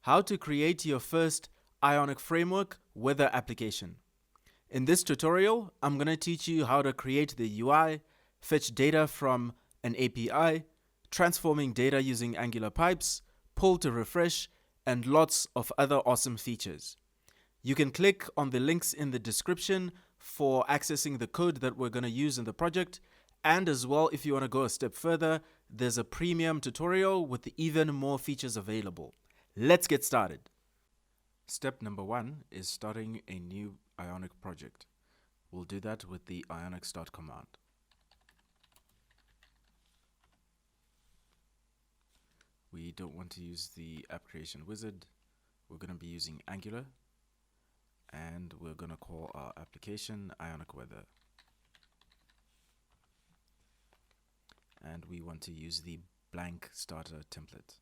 how to create your first Ionic Framework weather application. In this tutorial, I'm going to teach you how to create the UI, fetch data from an API, transforming data using Angular pipes, pull to refresh, and lots of other awesome features. You can click on the links in the description for accessing the code that we're going to use in the project. And as well, if you want to go a step further, there's a premium tutorial with even more features available. Let's get started. Step number 1 is starting a new Ionic project. We'll do that with the Ionic start command. We don't want to use the app creation wizard. We're going to be using Angular, and we're going to call our application Ionic Weather. And we want to use the blank starter template.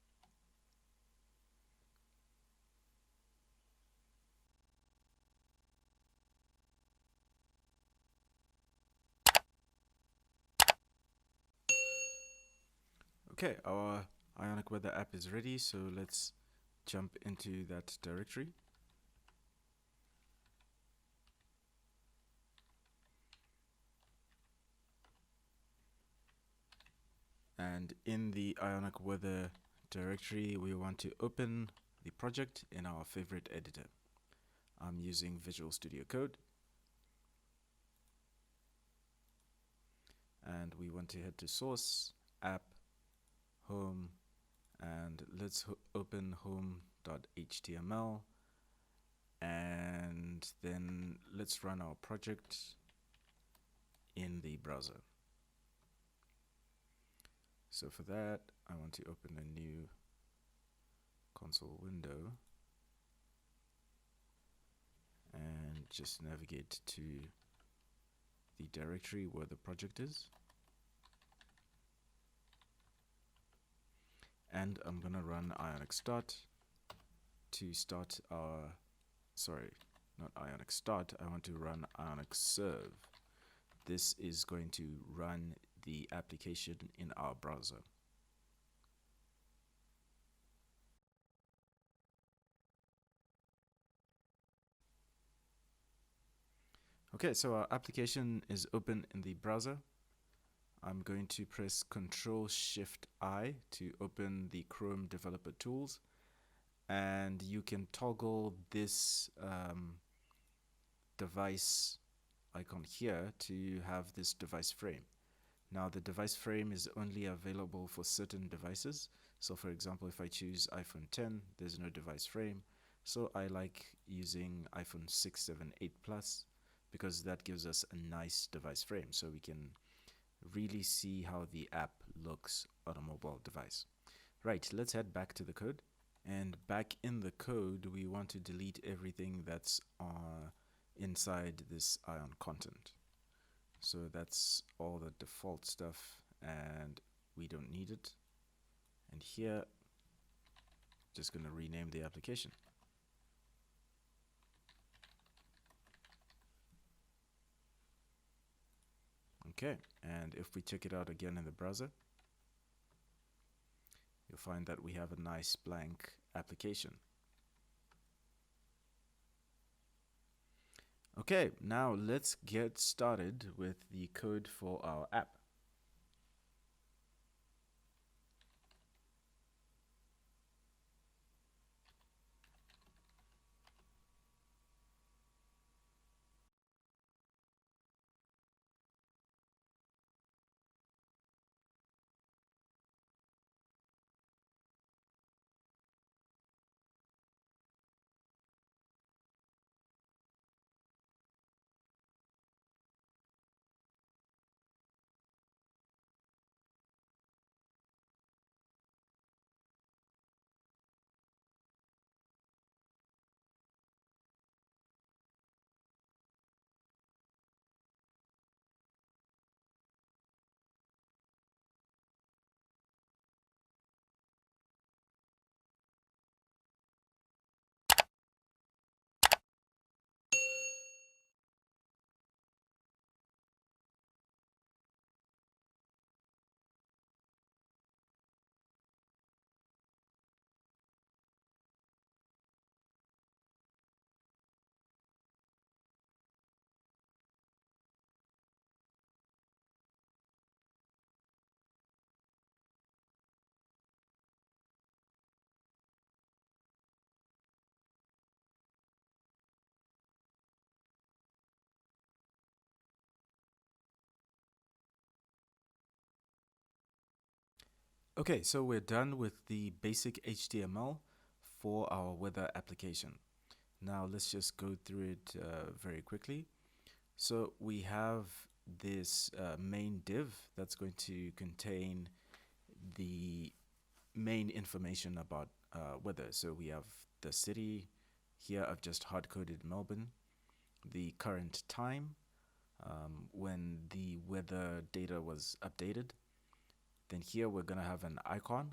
Okay, our Ionic Weather app is ready, so let's jump into that directory. And in the Ionic Weather directory, we want to open the project in our favorite editor. I'm using Visual Studio Code. And we want to head to source, app, home, and let's open home.html, and then let's run our project in the browser. So for that, I want to open a new console window and just navigate to the directory where the project is. And I'm gonna run Ionic start to start our, not Ionic start, I want to run Ionic serve. This is going to run the application in our browser. Okay, so our application is open in the browser. I'm going to press Ctrl-Shift-I to open the Chrome Developer Tools, and you can toggle this device icon here to have this device frame. Now the device frame is only available for certain devices. So for example, if I choose iPhone 10, there's no device frame. So I like using iPhone 6, 7, 8 Plus because that gives us a nice device frame so we can really see how the app looks on a mobile device. Right, let's head back to the code. And back in the code, we want to delete everything that's inside this Ion content. So that's all the default stuff, and we don't need it. And here, just going to rename the application. Okay, and if we check it out again in the browser, you'll find that we have a nice blank application. Okay, now let's get started with the code for our app. Okay, so we're done with the basic HTML for our weather application. Now let's just go through it very quickly. So we have this main div that's going to contain the main information about weather. So we have the city. Here I've just hard-coded Melbourne, the current time, when the weather data was updated. Then here we're going to have an icon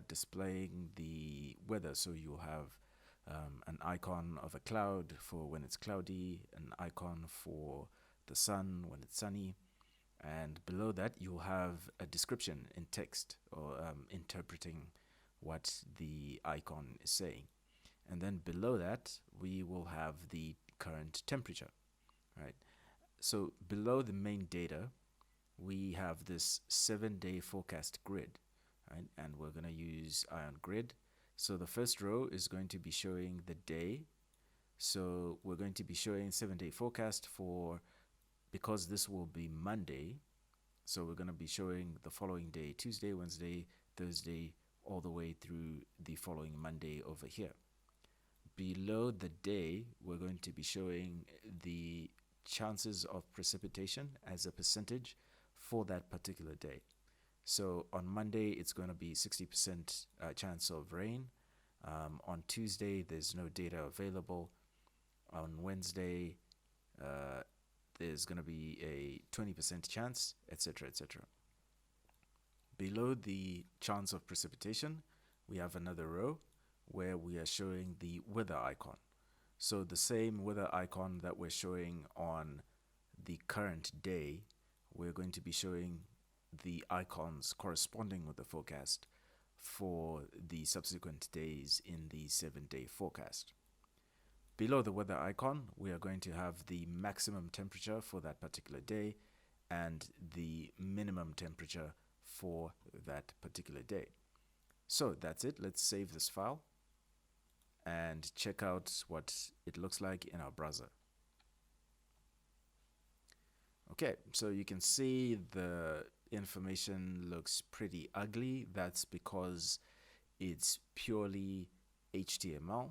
displaying the weather. So you'll have an icon of a cloud for when it's cloudy, an icon for the sun when it's sunny, and below that you'll have a description in text or interpreting what the icon is saying. And then below that we will have the current temperature, right? So below the main data we have this 7-day forecast grid, right? And we're going to use Ion Grid. So the first row is going to be showing the day. So we're going to be showing 7-day forecast for, because this will be Monday. So we're going to be showing the following day, Tuesday, Wednesday, Thursday, all the way through the following Monday over here. Below the day, we're going to be showing the chances of precipitation as a percentage for that particular day. So on Monday, it's going to be 60% chance of rain. On Tuesday, there's no data available. On Wednesday, there's going to be a 20% chance, etc., etc. Below the chance of precipitation, we have another row where we are showing the weather icon. So the same weather icon that we're showing on the current day, we're going to be showing the icons corresponding with the forecast for the subsequent days in the 7-day forecast. Below the weather icon, we are going to have the maximum temperature for that particular day and the minimum temperature for that particular day. So that's it. Let's save this file and check out what it looks like in our browser. Okay, so you can see the information looks pretty ugly. That's because it's purely HTML.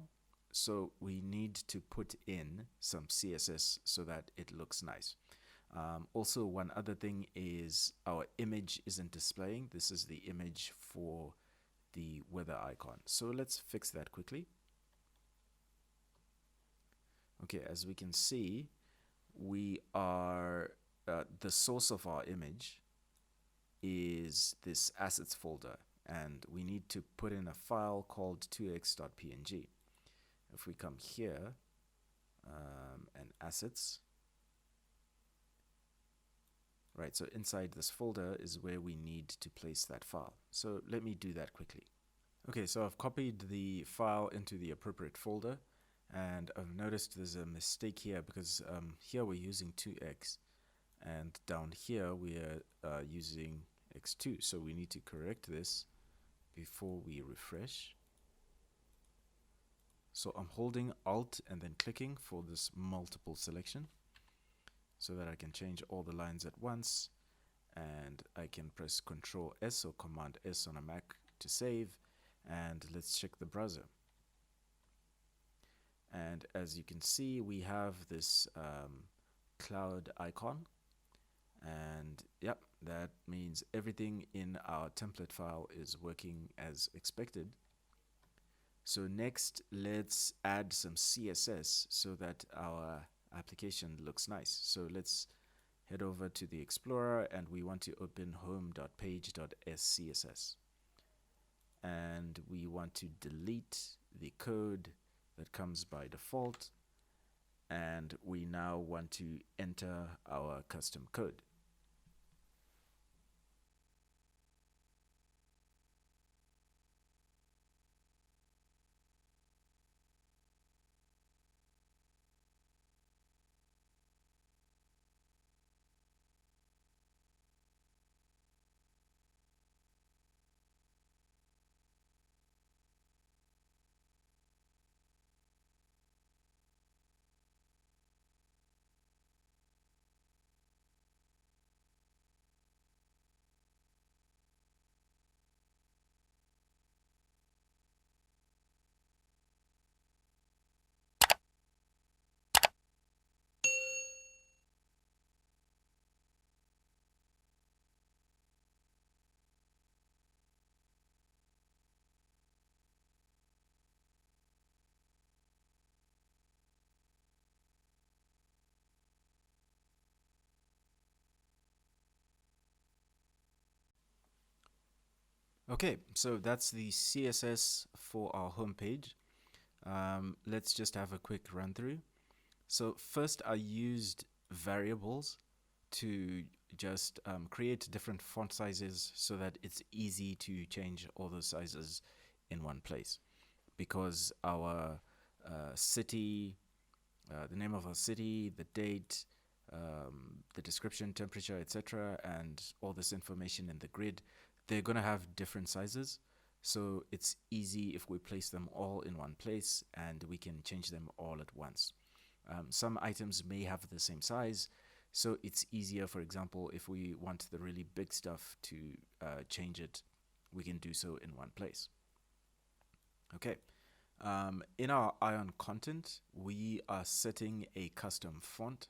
So we need to put in some CSS so that it looks nice. Also, one other thing is our image isn't displaying. This is the image for the weather icon. So let's fix that quickly. Okay, as we can see, we are the source of our image is this assets folder, and we need to put in a file called 2x.png. If we come here and assets, right, so inside this folder is where we need to place that file. So let me do that quickly. Okay, so I've copied the file into the appropriate folder, and I've noticed there's a mistake here because here we're using 2x, and down here we are using x2. So we need to correct this before we refresh. So I'm holding Alt and then clicking for this multiple selection so that I can change all the lines at once, and I can press Control S or Command S on a Mac to save, and let's check the browser. And as you can see, we have this cloud icon, and yep, that means everything in our template file is working as expected. So next, let's add some CSS so that our application looks nice. So let's head over to the Explorer, and we want to open home.page.ts CSS. And we want to delete the code that comes by default, and we now want to enter our custom code. Okay, so that's the CSS for our homepage. Let's just have a quick run through. So first I used variables to just create different font sizes so that it's easy to change all those sizes in one place, because our city, the name of our city, the date, the description, temperature, etc., and all this information in the grid, they're going to have different sizes. So it's easy if we place them all in one place and we can change them all at once. Some items may have the same size, so it's easier, for example, if we want the really big stuff to change it, we can do so in one place. Okay. In our Ion content, we are setting a custom font,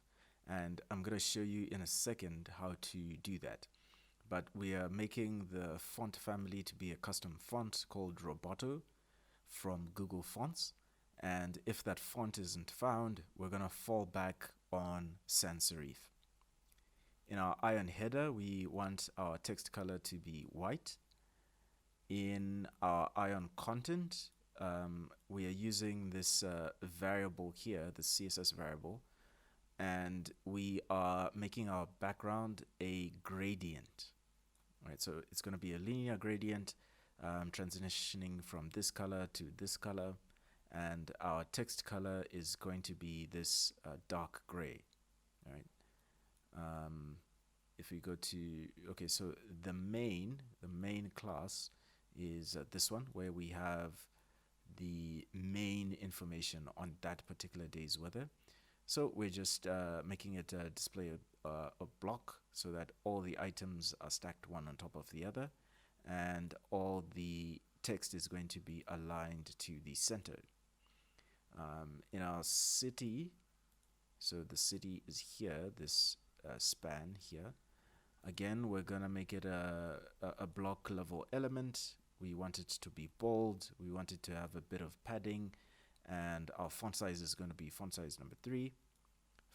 and I'm going to show you in a second how to do that. But we are making the font family to be a custom font called Roboto from Google Fonts. And if that font isn't found, we're going to fall back on sans serif. In our Ion header, we want our text color to be white. In our Ion content, we are using this variable here, the CSS variable, and we are making our background a gradient. Right, so it's going to be a linear gradient, transitioning from this color to this color, and our text color is going to be this dark gray. Right. If we go to, okay, so the main class is this one, where we have the main information on that particular day's weather. So we're just making it display a block so that all the items are stacked one on top of the other, and all the text is going to be aligned to the center. In our city, so the city is here, this span here. Again, we're gonna make it a block level element. We want it to be bold. We want it to have a bit of padding, and our font size is going to be font size number 3.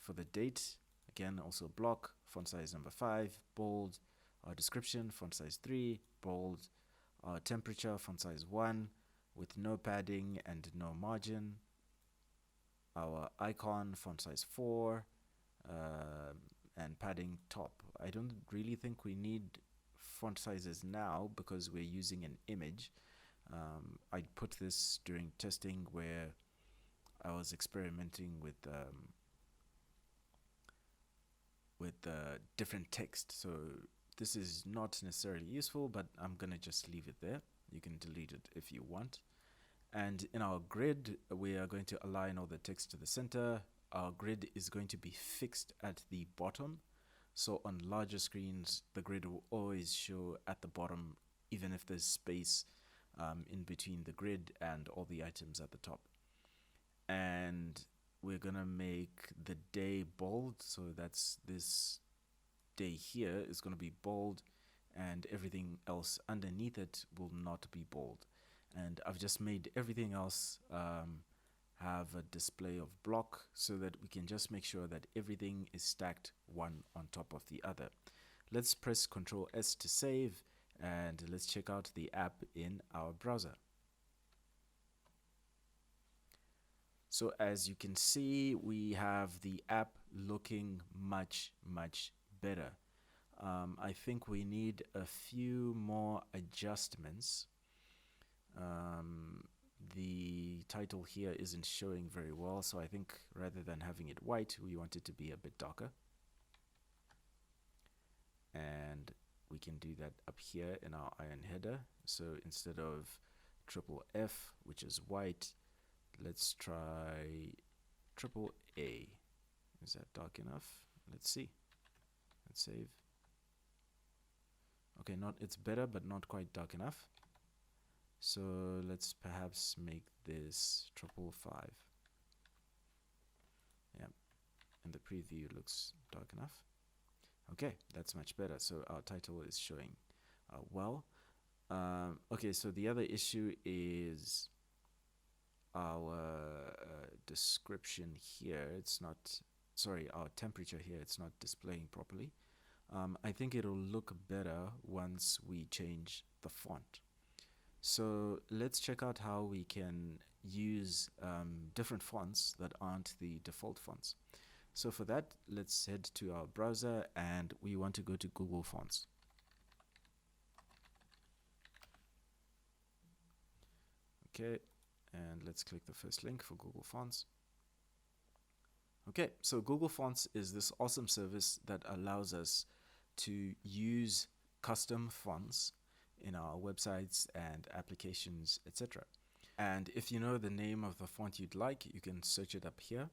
For the date, again, also block, font size number 5, bold. Our description, font size 3, bold. Our temperature, font size 1, with no padding and no margin. Our icon, font size 4, and padding top. I don't really think we need font sizes now because we're using an image. I put this during testing where I was experimenting with different text. So this is not necessarily useful, but I'm gonna just leave it there. You can delete it if you want. And in our grid, we are going to align all the text to the center. Our grid is going to be fixed at the bottom. So on larger screens, the grid will always show at the bottom, even if there's space in between the grid and all the items at the top. And we're gonna make the day bold, so that's this day here is gonna be bold, and everything else underneath it will not be bold. And I've just made everything else have a display of block so that we can just make sure that everything is stacked one on top of the other. Let's press Ctrl S to save, and let's check out the app in our browser. So as you can see, we have the app looking much better. I think we need a few more adjustments. The title here isn't showing very well, so I think rather than having it white, we want it to be a bit darker. And we can do that up here in our Ion header. So instead of triple F, which is white, let's try triple A. Is that dark enough? Let's see. Let's save. Okay, it's better, but not quite dark enough. So let's perhaps make this 555. Yeah, and the preview looks dark enough. Okay, that's much better. So our title is showing well. Okay, so the other issue is our description here. It's not, sorry, our temperature here, it's not displaying properly. I think it'll look better once we change the font. So let's check out how we can use different fonts that aren't the default fonts. So for that, let's head to our browser and we want to go to Google Fonts. Okay, and let's click the first link for Google Fonts. Okay, so Google Fonts is this awesome service that allows us to use custom fonts in our websites and applications, etc. And if you know the name of the font you'd like, you can search it up here.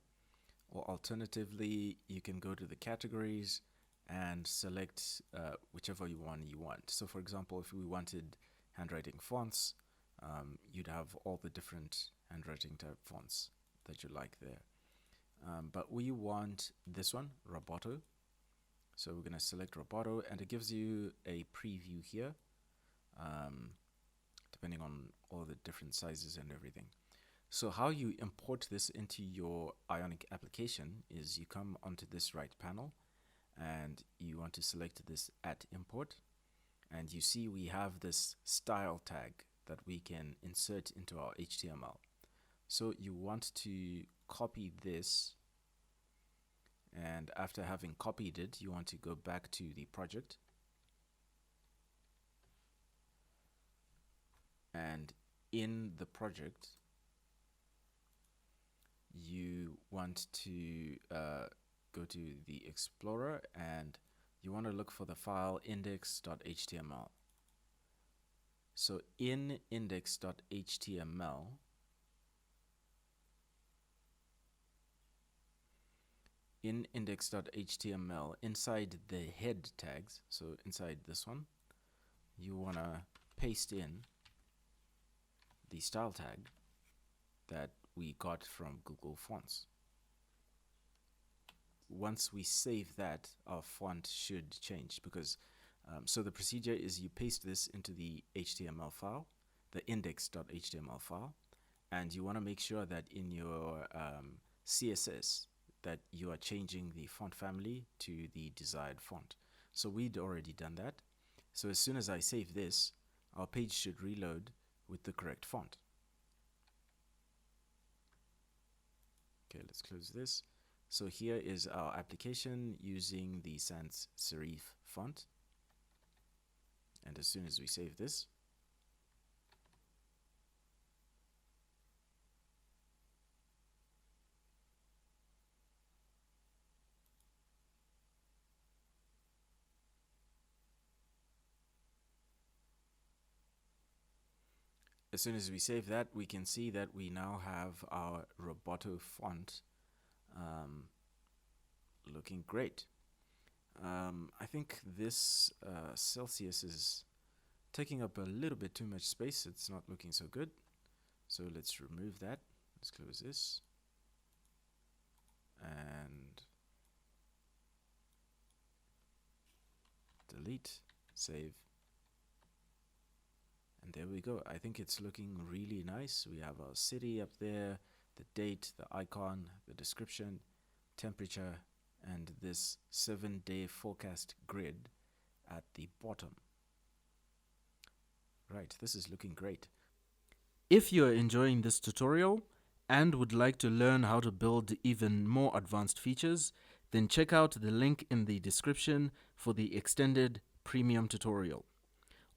Or alternatively, you can go to the categories and select whichever one you want. So for example, if we wanted handwriting fonts, you'd have all the different handwriting type fonts that you like there. But we want this one, Roboto. So we're going to select Roboto, and it gives you a preview here, depending on all the different sizes and everything. So how you import this into your Ionic application is you come onto this right panel and you want to select this at import, and you see we have this style tag that we can insert into our HTML. So you want to copy this, and after having copied it, you want to go back to the project and in the project you want to go to the Explorer and you want to look for the file index.html. So in index.html, inside the head tags, so inside this one, you want to paste in the style tag that we got from Google Fonts. Once we save that, our font should change because so the procedure is you paste this into the HTML file, the index.html file, and you want to make sure that in your CSS that you are changing the font family to the desired font. So we'd already done that. So as soon as I save this, our page should reload with the correct font. Okay, let's close this. So here is our application using the sans serif font. And as soon as we save this, we can see that we now have our Roboto font looking great. I think this Celsius is taking up a little bit too much space. It's not looking so good. So let's remove that. Let's close this. And delete, save. And there we go. I think it's looking really nice. We have our city up there, the date, the icon, the description, temperature, and this 7-day forecast grid at the bottom. Right, this is looking great. If you are enjoying this tutorial and would like to learn how to build even more advanced features, then check out the link in the description for the extended premium tutorial.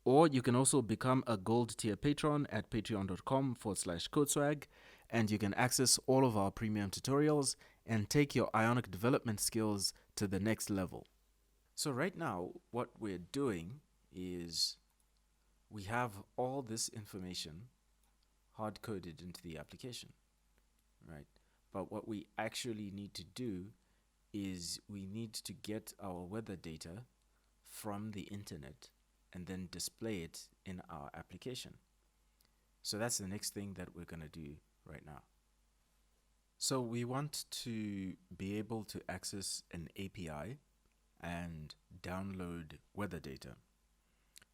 Or you can also become a gold tier patron at patreon.com/codeswag, and you can access all of our premium tutorials and take your Ionic development skills to the next level. So right now, what we're doing is we have all this information hard-coded into the application, right? But what we actually need to do is we need to get our weather data from the internet and then display it in our application. So that's the next thing that we're going to do right now. So we want to be able to access an API and download weather data.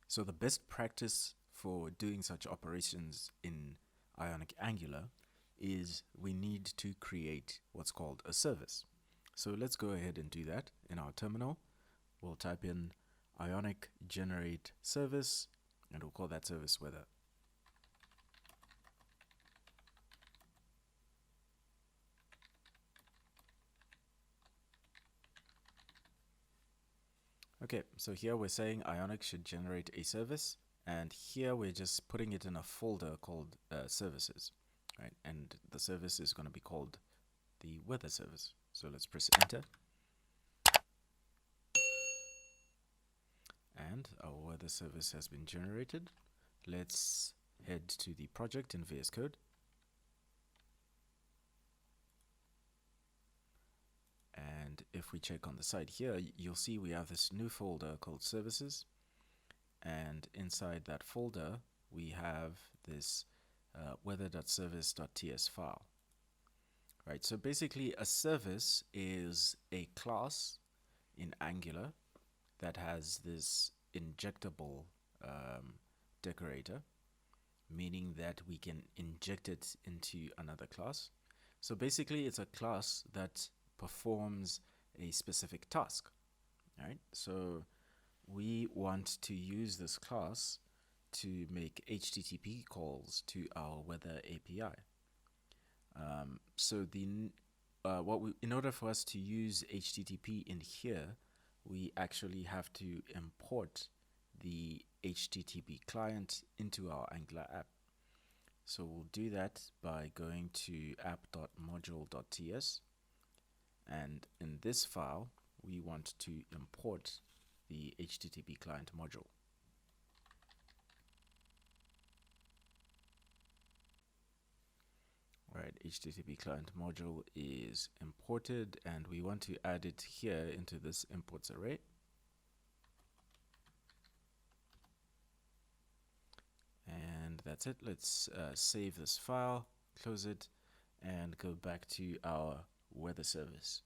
So the best practice for doing such operations in Ionic Angular is we need to create what's called a service. So let's go ahead and do that in our terminal. We'll type in Ionic generate service, and we'll call that service weather. Okay, so here we're saying Ionic should generate a service, and here we're just putting it in a folder called services, right? And the service is going to be called the weather service. So let's press enter. And our weather service has been generated. Let's head to the project in VS Code. And if we check on the side here, you'll see we have this new folder called services. And inside that folder, we have this weather.service.ts file. Right, so basically a service is a class in Angular that has this injectable decorator, meaning that we can inject it into another class. So basically it's a class that performs a specific task, right? So we want to use this class to make HTTP calls to our weather API. In order for us to use HTTP in here, we actually have to import the HTTP client into our Angular app. So we'll do that by going to app.module.ts, and in this file we want to import the HTTP client module. Right, HTTP client module is imported, and we want to add it here into this imports array. And that's it. Let's save this file, close it, and go back to our weather service.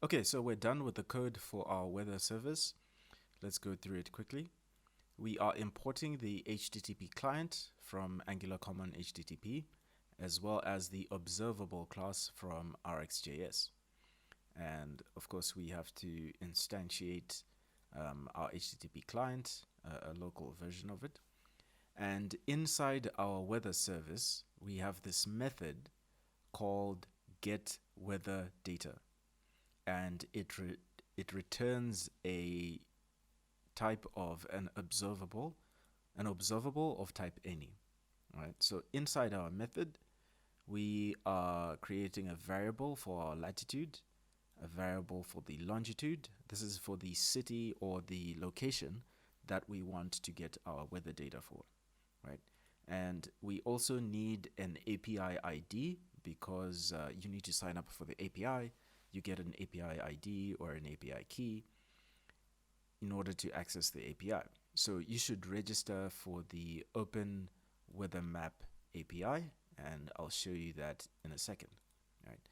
Okay, so we're done with the code for our weather service. Let's go through it quickly. We are importing the HTTP client from Angular Common HTTP, as well as the observable class from RxJS. And of course, we have to instantiate our HTTP client, a local version of it. And inside our weather service, we have this method called getWeatherData, and it returns a type of an observable of type any. Right. So inside our method, we are creating a variable for our latitude, a variable for the longitude. This is for the city or the location that we want to get our weather data for, right? And we also need an API ID because you need to sign up for the API. You get an API ID or an API key in order to access the API. So you should register for the OpenweatherMap API, and I'll show you that in a second, right?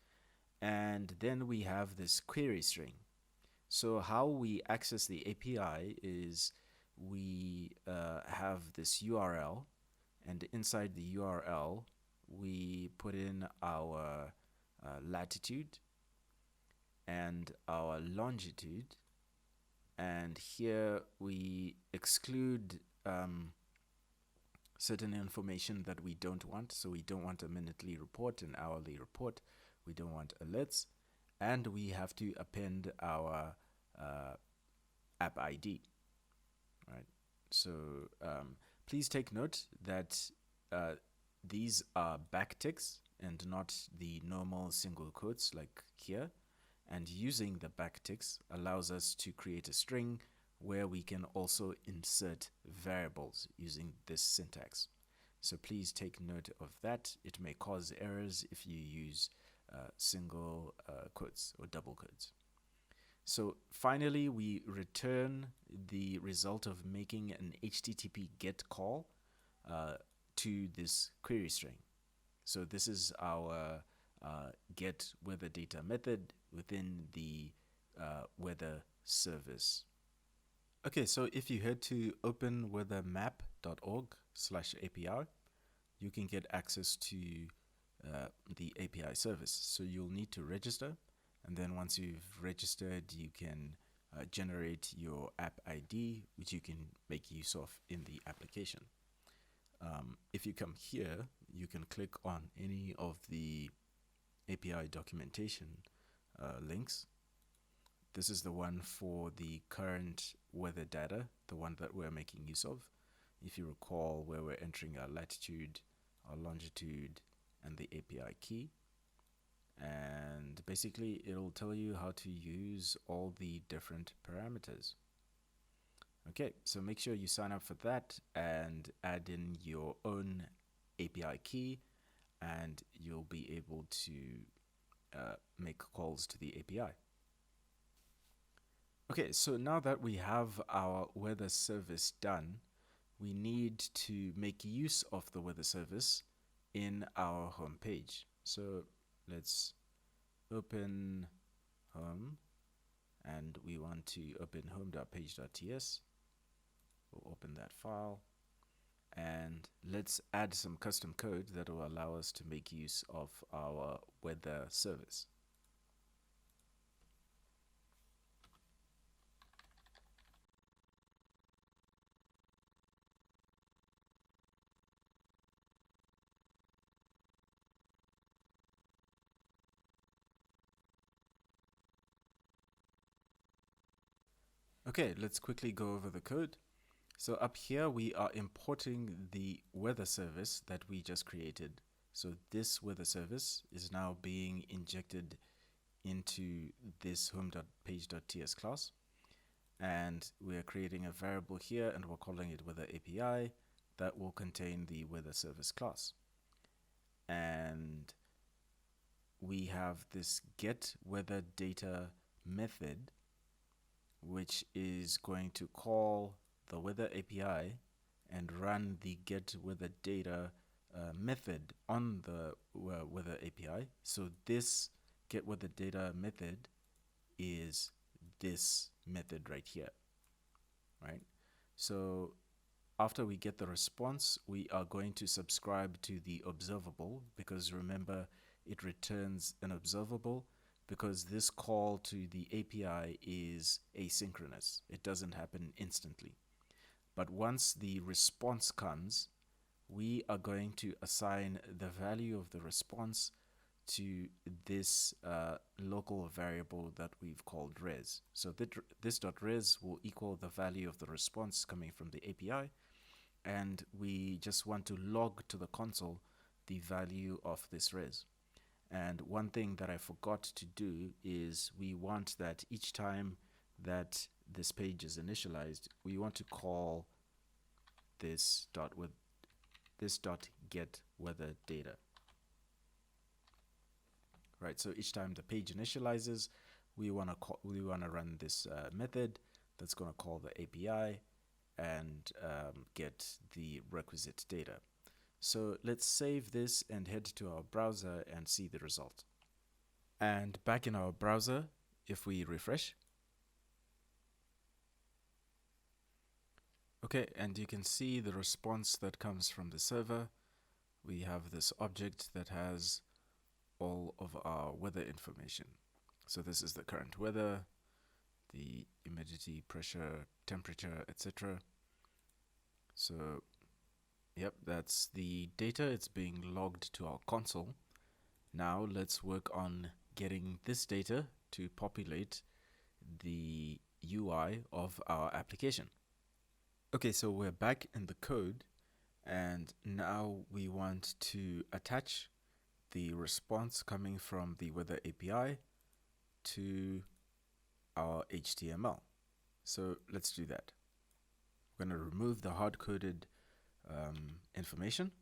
And then we have this query string. So how we access the API is we have this URL, and inside the URL we put in our latitude and our longitude, and here we exclude certain information that we don't want. So we don't want a minutely report, an hourly report, we don't want alerts, and we have to append our app ID, right? So please take note that these are backticks and not the normal single quotes like here. And using the backticks allows us to create a string where we can also insert variables using this syntax. So please take note of that. It may cause errors if you use single quotes or double quotes. So finally, we return the result of making an HTTP GET call to this query string. So this is our get weather data method within the weather service. Okay, so if you head to openweathermap.org/API, you can get access to the API service. So you'll need to register, and then once you've registered, you can generate your app ID, which you can make use of in the application. If you come here, you can click on any of the API documentation links. This is the one for the current weather data, the one that we're making use of. If you recall, where we're entering our latitude, our longitude, and the API key. And basically, it'll tell you how to use all the different parameters. Okay, so make sure you sign up for that and add in your own API key, and you'll be able to make calls to the API. Okay, so now that we have our weather service done, we need to make use of the weather service in our home page. So let's open home, and we want to open home.page.ts. We'll open that file, and let's add some custom code that will allow us to make use of our weather service. Okay, let's quickly go over the code. So up here, we are importing the weather service that we just created. So this weather service is now being injected into this home.page.ts class. And we're creating a variable here, and we're calling it weather API that will contain the weather service class. And we have this get weather data method, which is going to call the weather API and run the get weather data method on the weather API. So this get weather data method is this method right here, right? So after we get the response, we are going to subscribe to the observable, because remember, it returns an observable because this call to the API is asynchronous. It doesn't happen instantly. But once the response comes, we are going to assign the value of the response to this local variable that we've called res. So this .res will equal the value of the response coming from the API, and we just want to log to the console the value of this res. And one thing that I forgot to do is we want that each time that this page is initialized, we want to call this get weather data. Right, so each time the page initializes, we want to run this method that's going to call the API and get the requisite data. So let's save this and head to our browser and see the result. And back in our browser, if we refresh, okay, and you can see the response that comes from the server. We have this object that has all of our weather information. So this is the current weather, the humidity, pressure, temperature, etc. So yep, that's the data. It's being logged to our console. Now let's work on getting this data to populate the UI of our application. Okay, so we're back in the code, and now we want to attach the response coming from the weather API to our HTML. So let's do that. We're going to remove the hard-coded information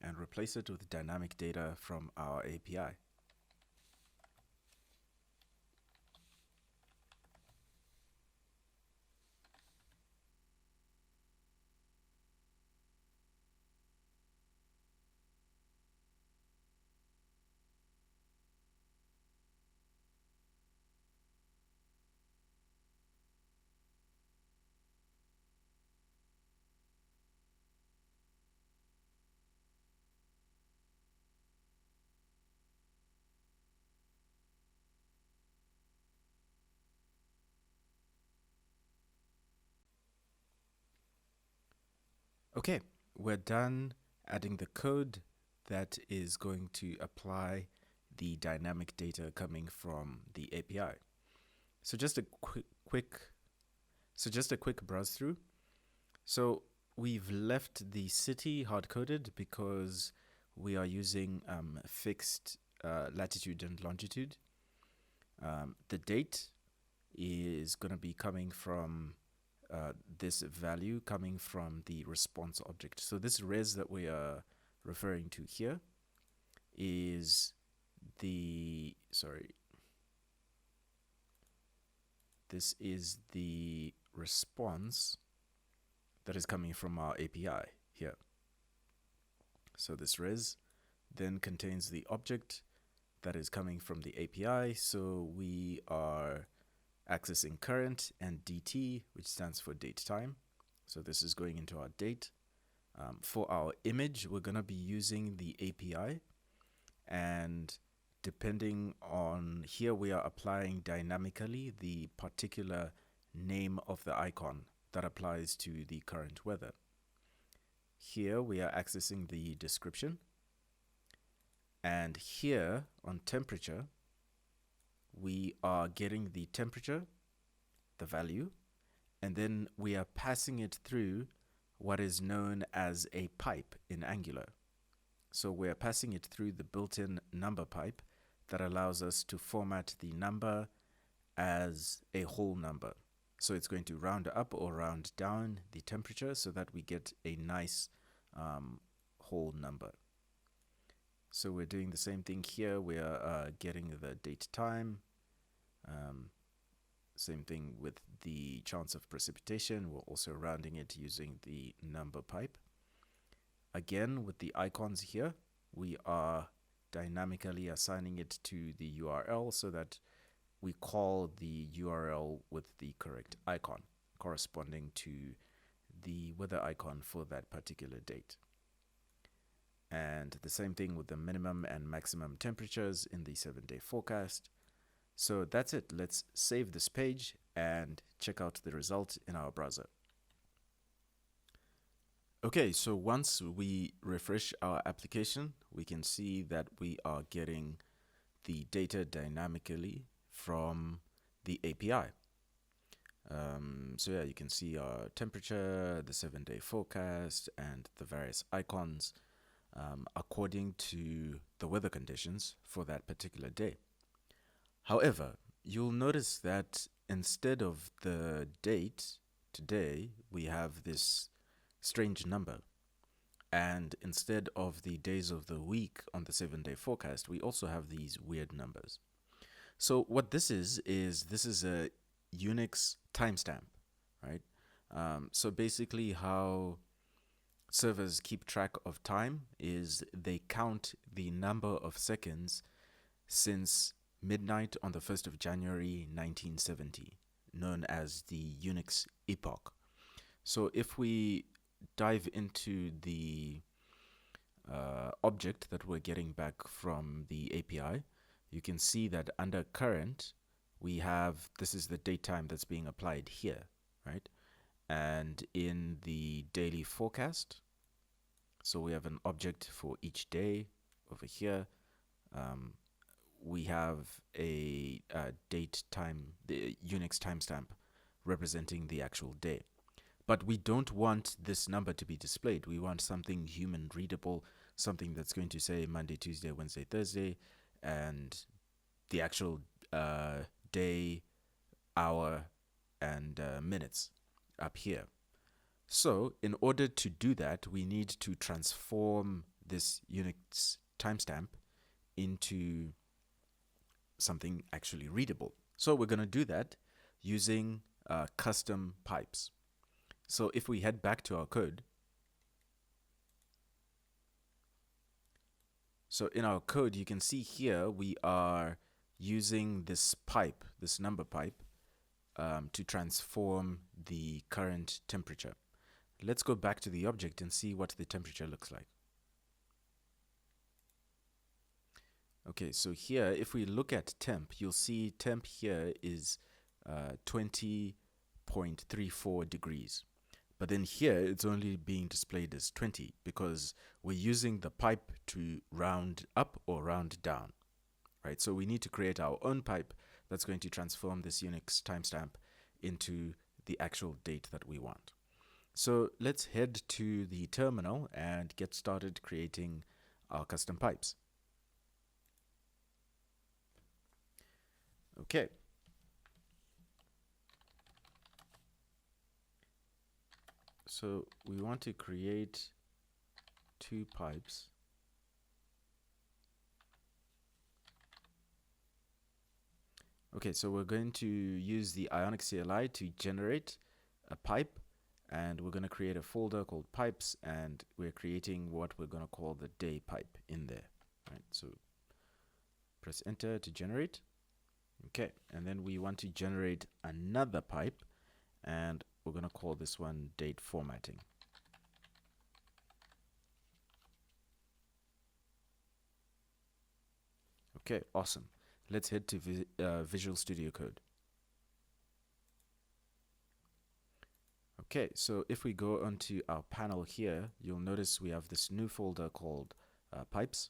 and replace it with dynamic data from our API. Okay, we're done adding the code that is going to apply the dynamic data coming from the API. So just a quick browse through. So we've left the city hard-coded because we are using fixed latitude and longitude. The date is going to be coming from this value coming from the response object. So this res that we are referring to here is this is the response that is coming from our API here. So this res then contains the object that is coming from the API. So we are accessing current and DT, which stands for date time. So this is going into our date. For our image, we're going to be using the API, and depending on here, we are applying dynamically the particular name of the icon that applies to the current weather. Here we are accessing the description, and here on temperature, we are getting the temperature, the value, and then we are passing it through what is known as a pipe in Angular. So we're passing it through the built-in number pipe that allows us to format the number as a whole number. So it's going to round up or round down the temperature so that we get a nice whole number. So we're doing the same thing here. We are getting the date time. Same thing with the chance of precipitation. We're also rounding it using the number pipe. Again, with the icons here, we are dynamically assigning it to the URL so that we call the URL with the correct icon corresponding to the weather icon for that particular date. And the same thing with the minimum and maximum temperatures in the 7-day forecast. So that's it. Let's save this page and check out the result in our browser. Okay, so once we refresh our application, we can see that we are getting the data dynamically from the API. So yeah, you can see our temperature, the 7-day forecast, and the various icons according to the weather conditions for that particular day. However, you'll notice that instead of the date today, we have this strange number. And instead of the days of the week on the 7-day forecast, we also have these weird numbers. So what this is a Unix timestamp, right? So basically how servers keep track of time is they count the number of seconds since midnight on the 1st of January 1970, known as the Unix epoch. So if we dive into the object that we're getting back from the API, you can see that under current, we have, this is the date time that's being applied here, right? And in the daily forecast, so we have an object for each day over here. We have a date time, the Unix timestamp representing the actual day. But we don't want this number to be displayed. We want something human readable, something that's going to say Monday, Tuesday, Wednesday, Thursday, and the actual day, hour, and minutes up here. So in order to do that, we need to transform this Unix timestamp into something actually readable. So we're going to do that using custom pipes. So if we head back to our code, so in our code, you can see here we are using this pipe, this number pipe, to transform the current temperature. Let's go back to the object and see what the temperature looks like. Okay, so here, if we look at temp, you'll see temp here is 20.34 degrees. But then here, it's only being displayed as 20 because we're using the pipe to round up or round down, right? So we need to create our own pipe that's going to transform this Unix timestamp into the actual date that we want. So let's head to the terminal and get started creating our custom pipes. Okay. So we want to create 2 pipes. Okay, so we're going to use the Ionic CLI to generate a pipe, and we're going to create a folder called pipes, and we're creating what we're going to call the day pipe in there, right? So press enter to generate. Okay, and then we want to generate another pipe, and we're going to call this one date formatting. Okay, awesome. Let's head to Visual Studio Code. Okay, so if we go onto our panel here, you'll notice we have this new folder called pipes.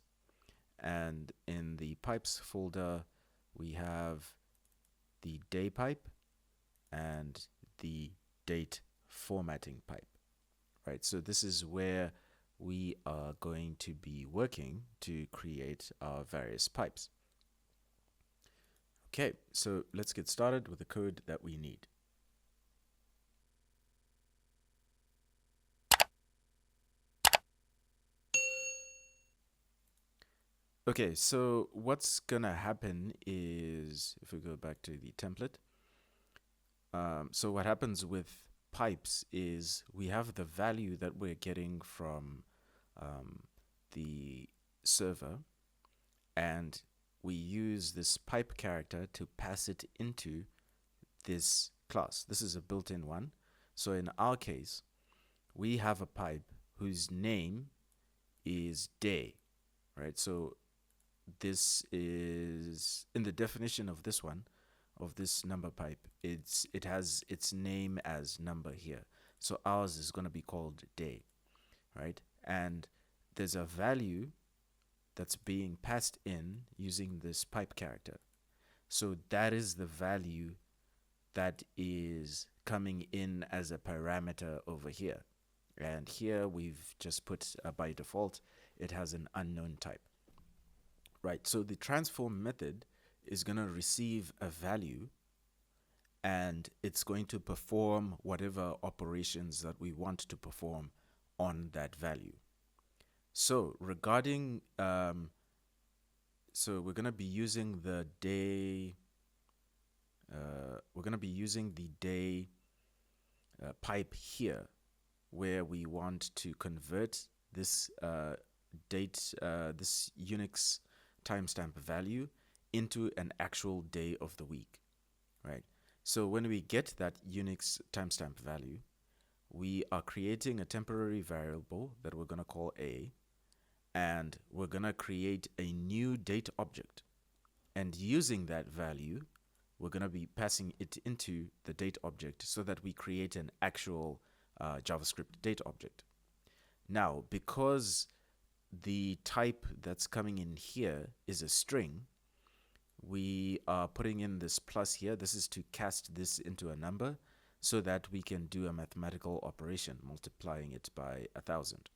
And in the pipes folder, we have the day pipe and the date formatting pipe, right? So this is where we are going to be working to create our various pipes. Okay, so let's get started with the code that we need. Okay, so what's gonna happen is, if we go back to the template, so what happens with pipes is we have the value that we're getting from the server, and we use this pipe character to pass it into this class. This is a built-in one. So in our case, we have a pipe whose name is day, right? So this is in the definition of this one, of this number pipe, it has its name as number here. So ours is going to be called day, right? And there's a value that's being passed in using this pipe character. So that is the value that is coming in as a parameter over here. And here we've just put by default, it has an unknown type. Right, so the transform method is going to receive a value, and it's going to perform whatever operations that we want to perform on that value. So regarding, so we're going to be using the day, pipe here, where we want to convert this this Unix timestamp value into an actual day of the week, right? So when we get that Unix timestamp value, we are creating a temporary variable that we're going to call A, and we're going to create a new date object. And using that value, we're going to be passing it into the date object so that we create an actual JavaScript date object. Now, because the type that's coming in here is a string, we are putting in this plus here. This is to cast this into a number so that we can do a mathematical operation, multiplying it by 1,000.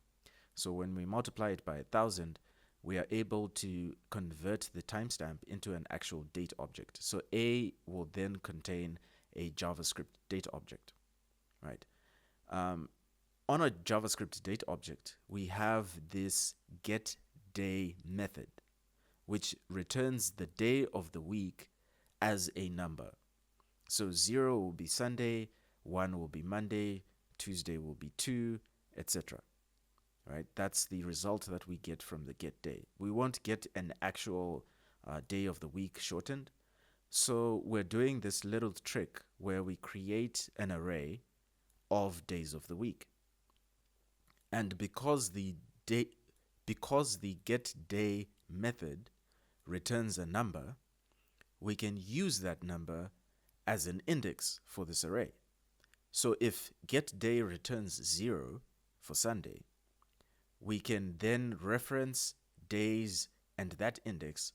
So when we multiply it by 1,000, we are able to convert the timestamp into an actual date object. So A will then contain a JavaScript date object, right? On a JavaScript date object, we have this getDay method, which returns the day of the week as a number. So 0 will be Sunday, 1 will be Monday, Tuesday will be 2, etc. Right? That's the result that we get from the getDay. We won't get an actual day of the week shortened. So we're doing this little trick where we create an array of days of the week. And because the getDay method returns a number, we can use that number as an index for this array. So if getDay returns 0 for Sunday, we can then reference days and that index,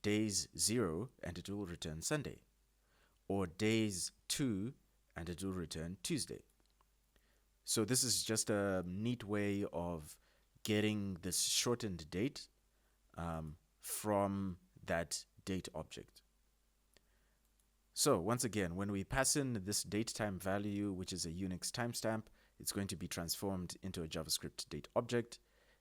days 0, and it will return Sunday, or days 2, and it will return Tuesday. So this is just a neat way of getting this shortened date from that date object. So once again, when we pass in this datetime value, which is a Unix timestamp, it's going to be transformed into a JavaScript date object,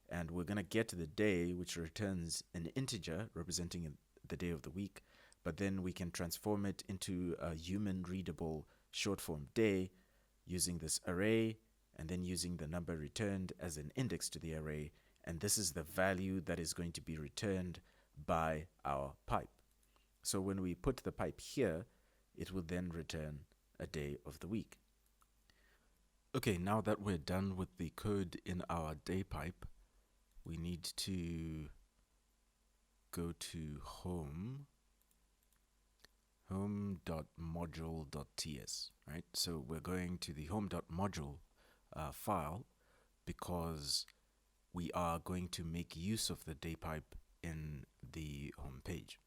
and we're going to get the day, which returns an integer representing the day of the week, but then we can transform it into a human readable short form day using this array, and then using the number returned as an index to the array, and this is the value that is going to be returned by our pipe. So when we put the pipe here, it will then return a day of the week. Okay, now that we're done with the code in our day pipe, we need to go to home.module.ts, right? So we're going to the home.module file because we are going to make use of the day pipe in the home page.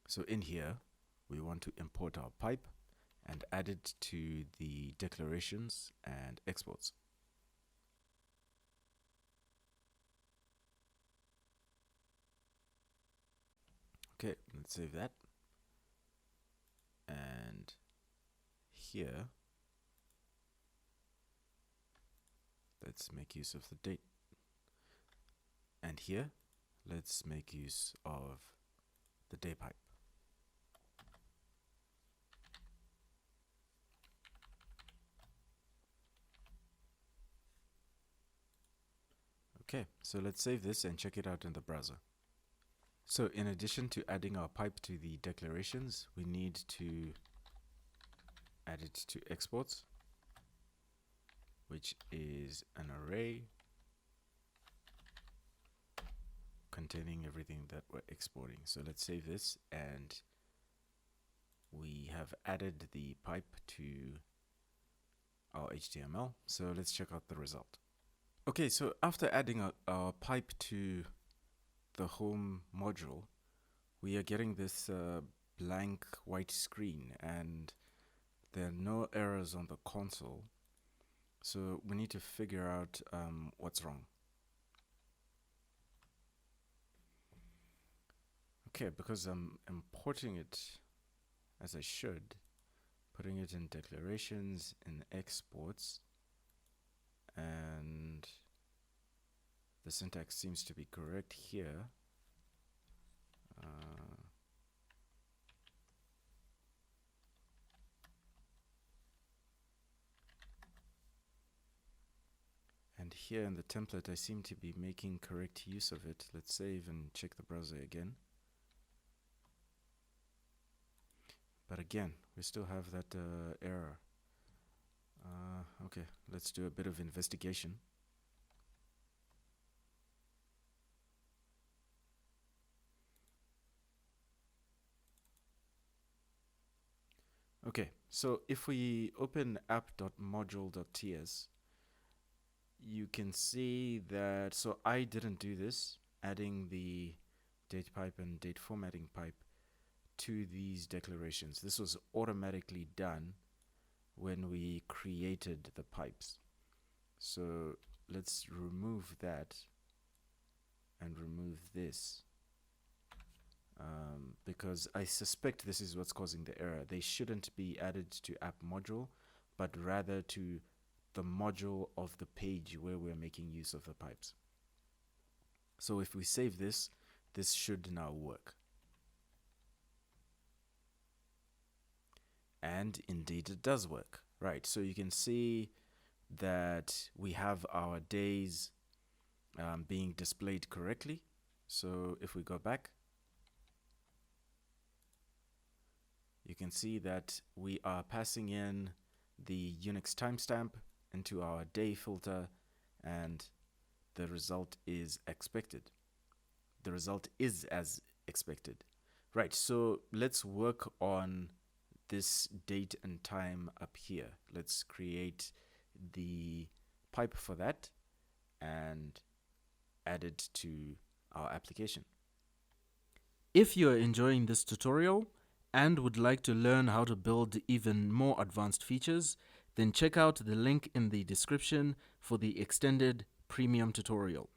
So in here, we want to import our pipe and add it to the declarations and exports. Okay, let's save that. And here, let's make use of the date. And here, let's make use of the day pipe. Okay, so let's save this and check it out in the browser. So in addition to adding our pipe to the declarations, we need to add it to exports, which is an array containing everything that we're exporting. So let's save this, and we have added the pipe to our HTML. So let's check out the result. Okay, so after adding our pipe to the home module, we are getting this blank white screen, and there are no errors on the console. So we need to figure out what's wrong. Okay, because I'm importing it as I should, putting it in declarations, in exports, and the syntax seems to be correct here. And here in the template, I seem to be making correct use of it. Let's save and check the browser again. But again, we still have that error. Okay, let's do a bit of investigation. Okay, so if we open app.module.ts, you can see that, so I didn't do this, adding the date pipe and date formatting pipe to these declarations. This was automatically done when we created the pipes. So let's remove that and remove this, because I suspect this is what's causing the error. They shouldn't be added to app module, but rather to the module of the page where we're making use of the pipes. So if we save this, this should now work. And indeed it does work. Right, so you can see that we have our days being displayed correctly. So if we go back, you can see that we are passing in the Unix timestamp into our day filter, and the result is expected. The result is as expected. Right, so let's work on this date and time up here. Let's create the pipe for that and add it to our application. If you are enjoying this tutorial and would like to learn how to build even more advanced features, then check out the link in the description for the extended premium tutorial.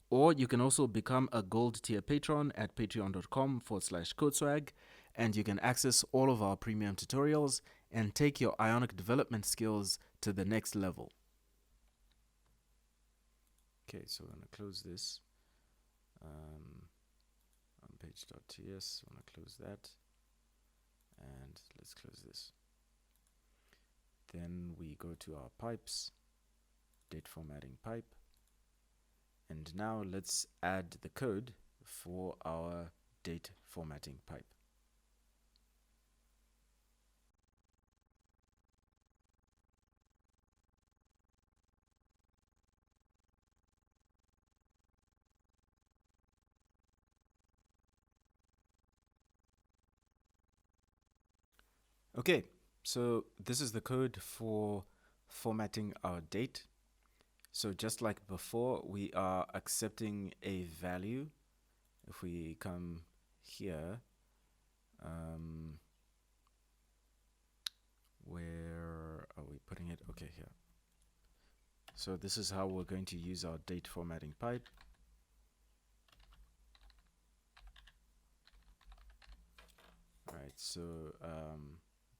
Or you can also become a gold tier patron at patreon.com/codeswag, and you can access all of our premium tutorials and take your Ionic development skills to the next level. Okay, so we're going to close this. Home.page.ts, I want to close that. And let's close this. Then we go to our pipes, date formatting pipe. And now let's add the code for our date formatting pipe. Okay, so this is the code for formatting our date. So just like before, we are accepting a value. If we come here, where are we putting it? Okay, here. So this is how we're going to use our date formatting pipe. All right, so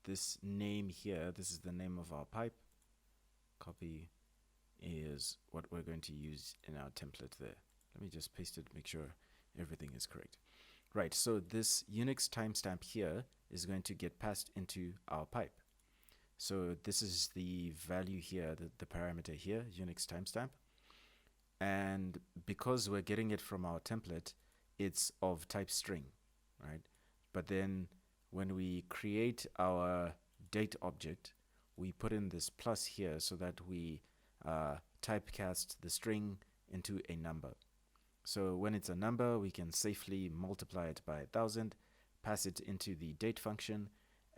this name here, this is the name of our pipe. Copy is what we're going to use in our template there. Let me just paste it, make sure everything is correct. Right, so this Unix timestamp here is going to get passed into our pipe. So this is the value here, the parameter here, Unix timestamp. And because we're getting it from our template, it's of type string, right? But then when we create our date object, we put in this plus here so that we typecast the string into a number. So when it's a number, we can safely multiply it by 1000, pass it into the date function,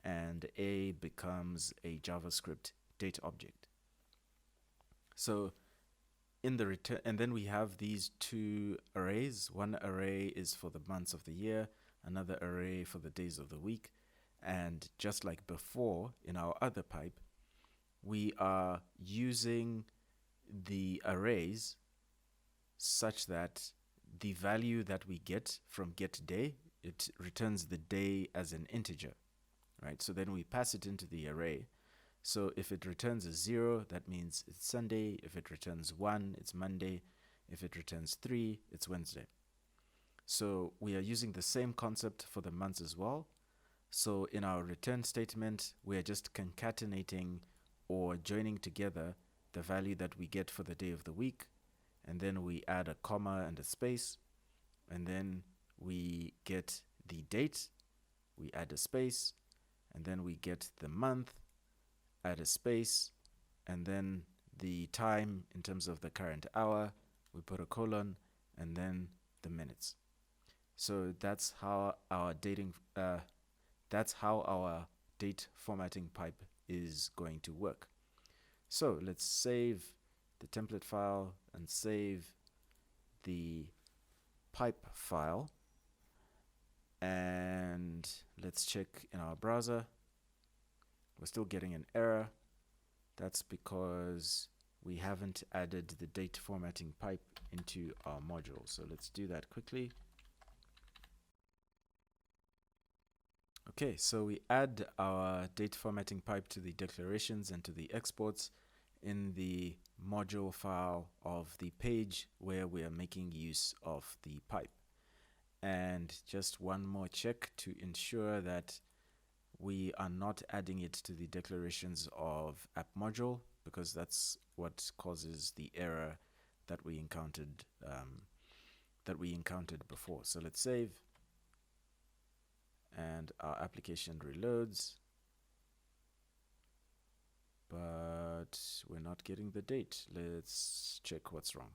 and A becomes a JavaScript date object. So in the return, and then we have these two arrays. One array is for the months of the year, another array for the days of the week. And just like before in our other pipe, we are using the arrays such that the value that we get from getDay, it returns the day as an integer, right? So then we pass it into the array. So if it returns a 0, that means it's Sunday. If it returns 1, it's Monday. If it returns 3, it's Wednesday. So we are using the same concept for the months as well. So in our return statement, we are just concatenating or joining together the value that we get for the day of the week, and then we add a comma and a space, and then we get the date, we add a space, and then we get the month, add a space, and then the time in terms of the current hour, we put a colon, and then the minutes. So that's how our date formatting pipe is going to work. So let's save the template file and save the pipe file, and let's check in our browser. We're still getting an error. That's because we haven't added the date formatting pipe into our module. So let's do that quickly. Okay, so we add our date formatting pipe to the declarations and to the exports in the module file of the page where we are making use of the pipe. And just one more check to ensure that we are not adding it to the declarations of app module, because that's what causes the error that we encountered before. So let's save, and our application reloads, but we're not getting the date. Let's check what's wrong.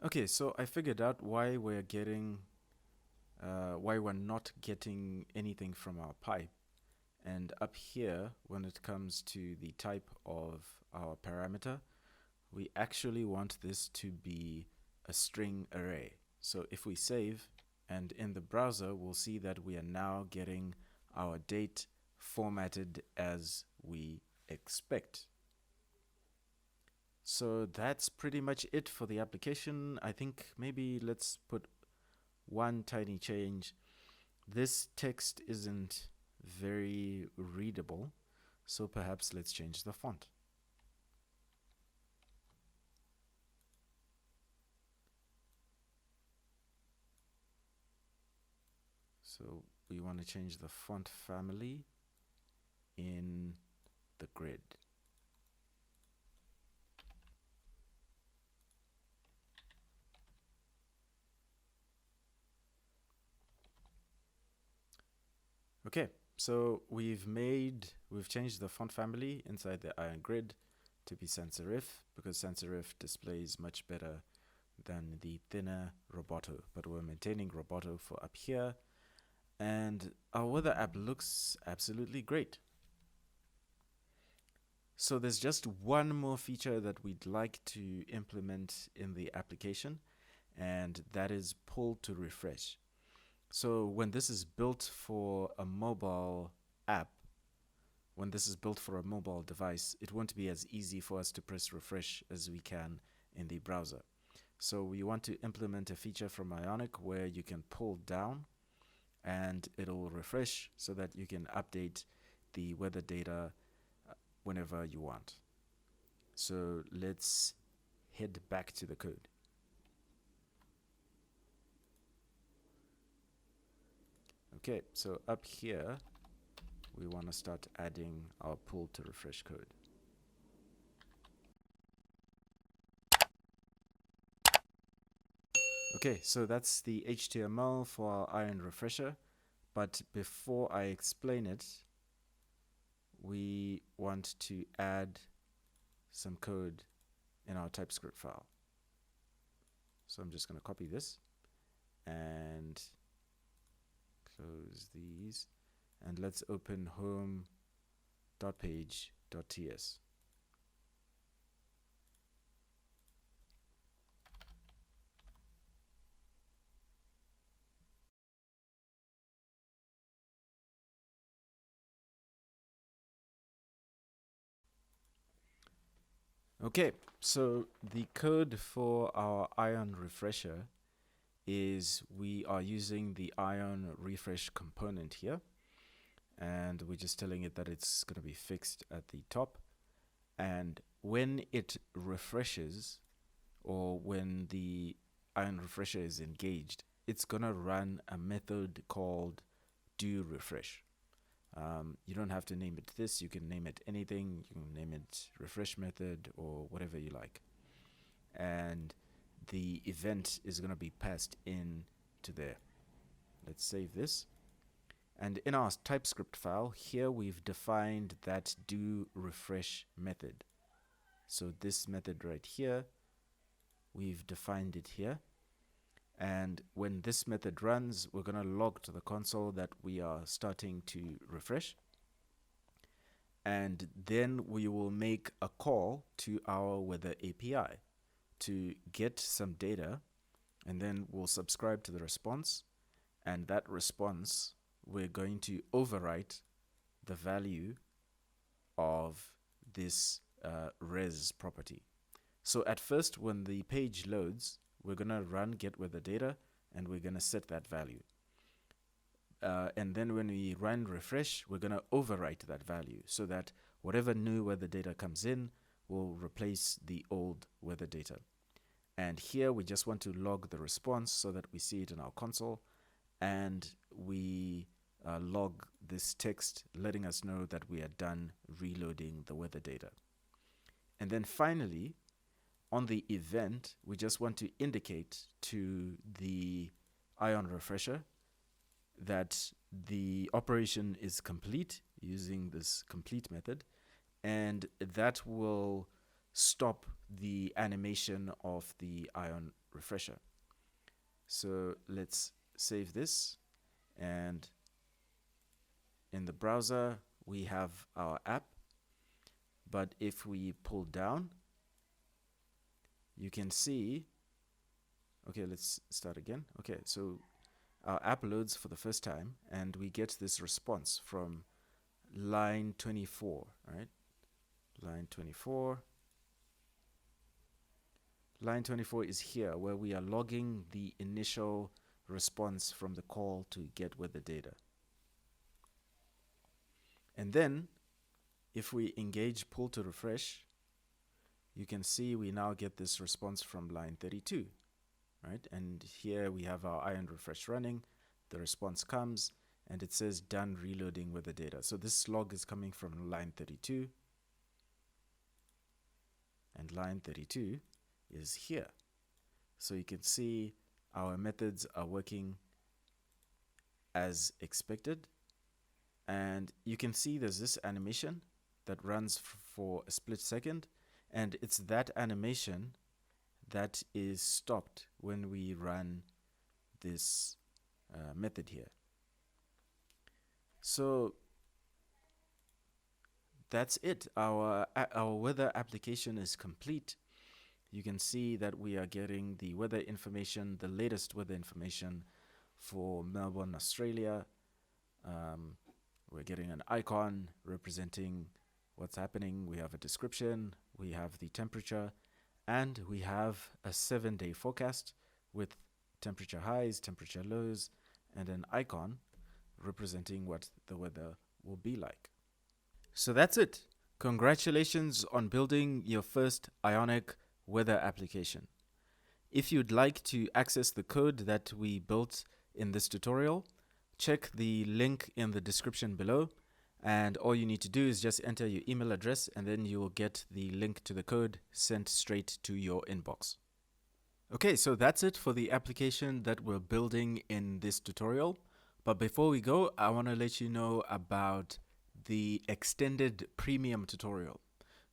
Okay, so I figured out why we're getting why we're not getting anything from our pipe. And up here, when it comes to the type of our parameter, we actually want this to be a string array. So if we save, and in the browser, we'll see that we are now getting our date formatted as we expect. So that's pretty much it for the application. I think maybe let's put one tiny change. This text isn't very readable, so perhaps let's change the font. So we want to change the font family in the grid. Okay, so we've changed the font family inside the Ion grid to be sans serif, because sans serif displays much better than the thinner Roboto, but we're maintaining Roboto for up here, and our weather app looks absolutely great. So there's just one more feature that we'd like to implement in the application, and that is pull to refresh. So when this is built for a mobile app, when this is built for a mobile device, it won't be as easy for us to press refresh as we can in the browser. So we want to implement a feature from Ionic where you can pull down and it'll refresh so that you can update the weather data whenever you want. So let's head back to the code. Okay, so up here, we want to start adding our pull to refresh code. Okay, so that's the HTML for our Ion refresher. But before I explain it, we want to add some code in our TypeScript file. So I'm just going to copy this and close these. And let's open home.page.ts. Okay, so the code for our Ion refresher is we are using the Ion refresh component here, and we're just telling it that it's going to be fixed at the top. And when it refreshes, or when the Ion refresher is engaged, it's going to run a method called doRefresh. You don't have to name it this. You can name it anything. You can name it refresh method or whatever you like. And the event is going to be passed in to there. Let's save this. And in our TypeScript file, here we've defined that doRefresh method. So this method right here, we've defined it here. And when this method runs, we're going to log to the console that we are starting to refresh. And then we will make a call to our weather API to get some data, and then we'll subscribe to the response. And that response, we're going to overwrite the value of this res property. So at first, when the page loads, we're going to run get weather data, and we're going to set that value. And then when we run refresh, we're going to overwrite that value so that whatever new weather data comes in will replace the old weather data. And here we just want to log the response so that we see it in our console, and we log this text letting us know that we are done reloading the weather data. And then finally, on the event, we just want to indicate to the Ion refresher that the operation is complete using this complete method, and that will stop the animation of the Ion refresher. So let's save this, and in the browser we have our app. But if we pull down, you can see, okay, let's start again. Okay, so our app loads for the first time and we get this response from line 24, right? Line 24. Line 24 is here where we are logging the initial response from the call to get weather data. And then if we engage pull to refresh, you can see we now get this response from line 32, right? And here we have our ion refresh running. The response comes and it says done reloading weather data. So this log is coming from line 32, and line 32 is here. So you can see our methods are working as expected. And you can see there's this animation that runs for a split second, and it's that animation that is stopped when we run this method here. So that's it. Our weather application is complete. You can see that we are getting the weather information, the latest weather information for Melbourne, Australia. We're getting an icon representing what's happening. We have a description, we have the temperature, and we have a 7-day forecast with temperature highs, temperature lows, and an icon representing what the weather will be like. So that's it. Congratulations on building your first Ionic weather application. If you'd like to access the code that we built in this tutorial, check the link in the description below, and all you need to do is just enter your email address and then you will get the link to the code sent straight to your inbox. Okay, so that's it for the application that we're building in this tutorial. But before we go, I want to let you know about the extended premium tutorial.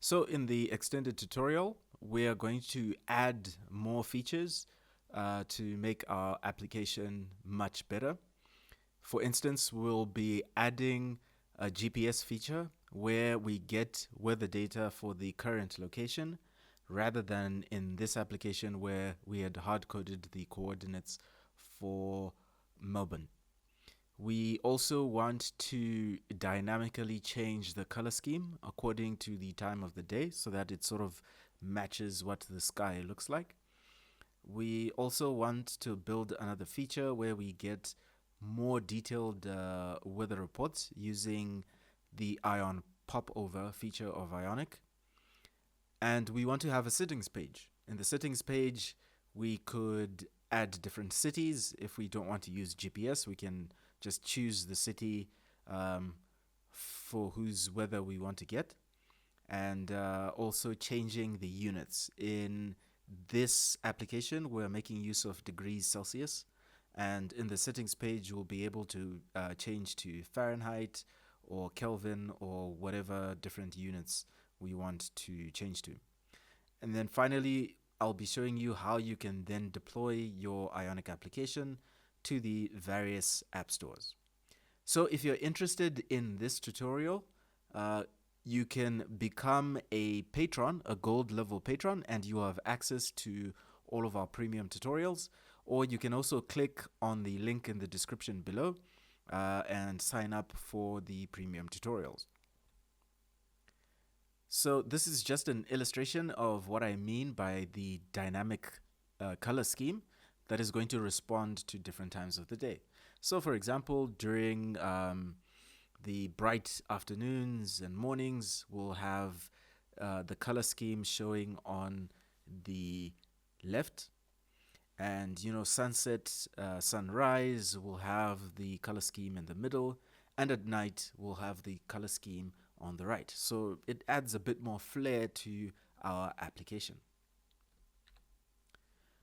So in the extended tutorial, we are going to add more features to make our application much better. For instance, we'll be adding a GPS feature where we get weather data for the current location rather than in this application where we had hard-coded the coordinates for Melbourne. We also want to dynamically change the color scheme according to the time of the day so that it sort of matches what the sky looks like. We also want to build another feature where we get more detailed weather reports using the Ion popover feature of Ionic. And we want to have a settings page. In the settings page, we could add different cities. If we don't want to use GPS, we can just choose the city for whose weather we want to get. And also changing the units. In this application, we're making use of degrees Celsius. And in the settings page, we'll be able to change to Fahrenheit or Kelvin or whatever different units we want to change to. And then finally, I'll be showing you how you can then deploy your Ionic application to the various app stores. So if you're interested in this tutorial, you can become a patron, a gold level patron, and you have access to all of our premium tutorials. Or you can also click on the link in the description below and sign up for the premium tutorials. So this is just an illustration of what I mean by the dynamic color scheme that is going to respond to different times of the day. So for example, during the bright afternoons and mornings, we'll have the color scheme showing on the left. And, you know, sunset, sunrise will have the color scheme in the middle, and at night we'll have the color scheme on the right. So it adds a bit more flair to our application.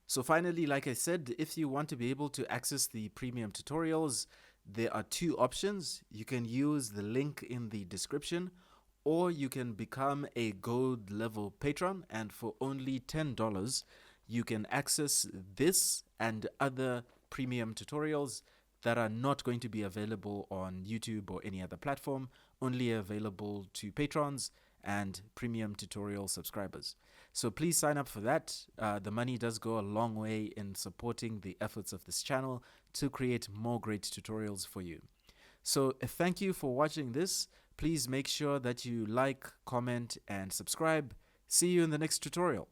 So finally, like I said, if you want to be able to access the premium tutorials, there are two options. You can use the link in the description, or you can become a gold level patron, and for only $10, you can access this and other premium tutorials that are not going to be available on YouTube or any other platform, only available to patrons and premium tutorial subscribers. So please sign up for that. The money does go a long way in supporting the efforts of this channel to create more great tutorials for you. So thank you for watching this. Please make sure that you like, comment, and subscribe. See you in the next tutorial.